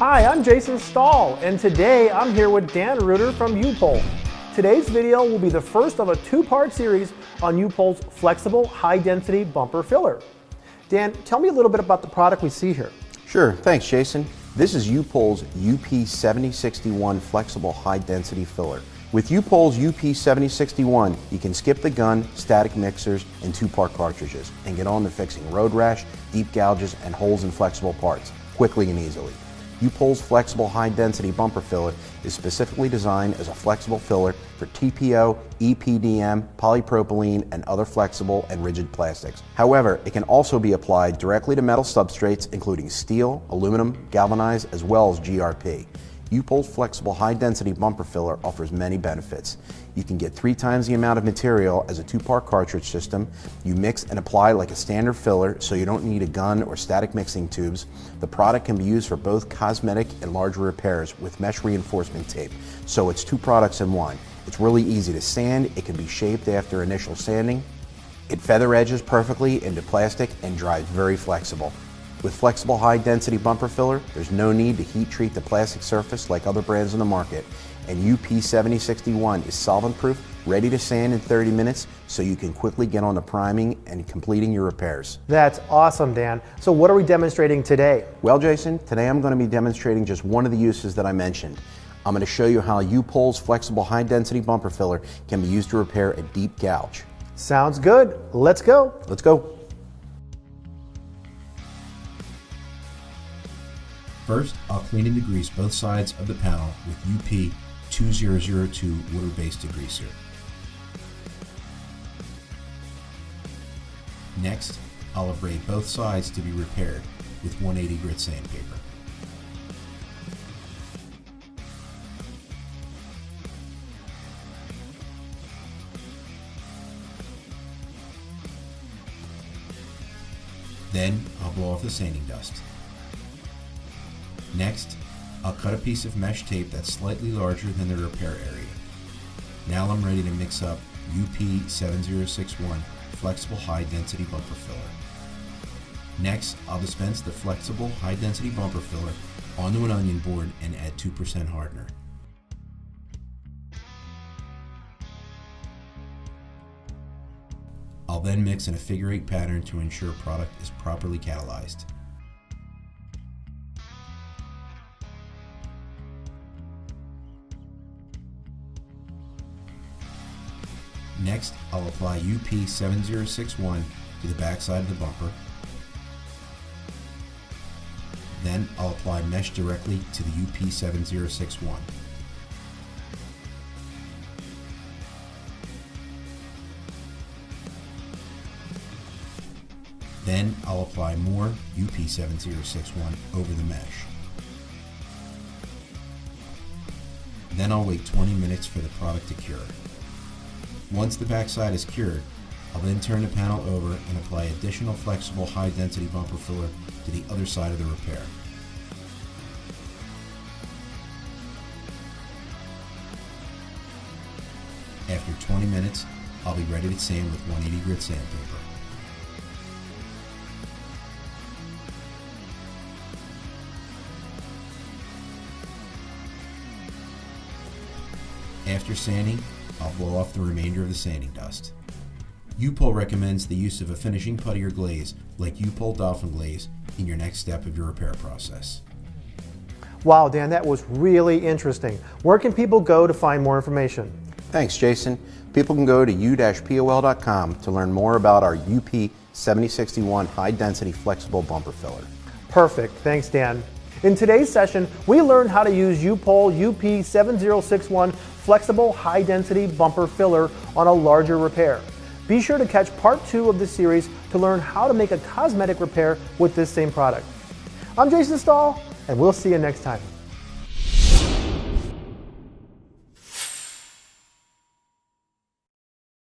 Hi, I'm Jason Stahl, and today I'm here with Dan Reutter from U-POL. Today's video will be the first of a two-part series on U-POL's flexible high-density bumper filler. Dan, tell me a little bit about the product we see here. Sure, thanks Jason. This is U-POL's UP7061 flexible high-density filler. With U-POL's UP7061, you can skip the gun, static mixers, and two-part cartridges and get on to fixing road rash, deep gouges, and holes in flexible parts quickly and easily. U-POL's flexible high-density bumper filler is specifically designed as a flexible filler for TPO, EPDM, polypropylene, and other flexible and rigid plastics. However, it can also be applied directly to metal substrates including steel, aluminum, galvanized, as well as GRP. U-POL's flexible high-density bumper filler offers many benefits. You can get 3 times the amount of material as a two-part cartridge system. You mix and apply like a standard filler, so you don't need a gun or static mixing tubes. The product can be used for both cosmetic and larger repairs with mesh reinforcement tape, so it's 2 products in one. It's really easy to sand, it can be shaped after initial sanding. It feather edges perfectly into plastic and dries very flexible. With flexible high-density bumper filler, there's no need to heat treat the plastic surface like other brands in the market, and UP7061 is solvent-proof, ready to sand in 30 minutes, so you can quickly get on to priming and completing your repairs. That's awesome, Dan. So what are we demonstrating today? Well, Jason, today I'm going to be demonstrating just one of the uses that I mentioned. I'm going to show you how U-POL's flexible high-density bumper filler can be used to repair a deep gouge. Sounds good. Let's go. Let's go. First, I'll clean and degrease both sides of the panel with UP2002 water-based degreaser. Next, I'll abrade both sides to be repaired with 180 grit sandpaper. Then, I'll blow off the sanding dust. Next, I'll cut a piece of mesh tape that's slightly larger than the repair area. Now I'm ready to mix up UP7061 flexible high-density bumper filler. Next, I'll dispense the flexible high-density bumper filler onto an onion board and add 2% hardener. I'll then mix in a figure-8 pattern to ensure product is properly catalyzed. Next, I'll apply UP7061 to the back side of the bumper. Then I'll apply mesh directly to the UP7061. Then I'll apply more UP7061 over the mesh. Then I'll wait 20 minutes for the product to cure. Once the backside is cured, I'll then turn the panel over and apply additional flexible high-density bumper filler to the other side of the repair. After 20 minutes, I'll be ready to sand with 180 grit sandpaper. After sanding, I'll blow off the remainder of the sanding dust. U-POL recommends the use of a finishing putty or glaze like U-POL Dolphin Glaze in your next step of your repair process. Wow, Dan, that was really interesting. Where can people go to find more information? Thanks, Jason. People can go to u-pol.com to learn more about our UP7061 high-density flexible bumper filler. Perfect. Thanks, Dan. In today's session, we learned how to use U-POL UP7061 flexible high-density bumper filler on a larger repair. Be sure to catch part 2 of this series to learn how to make a cosmetic repair with this same product. I'm Jason Stahl, and we'll see you next time.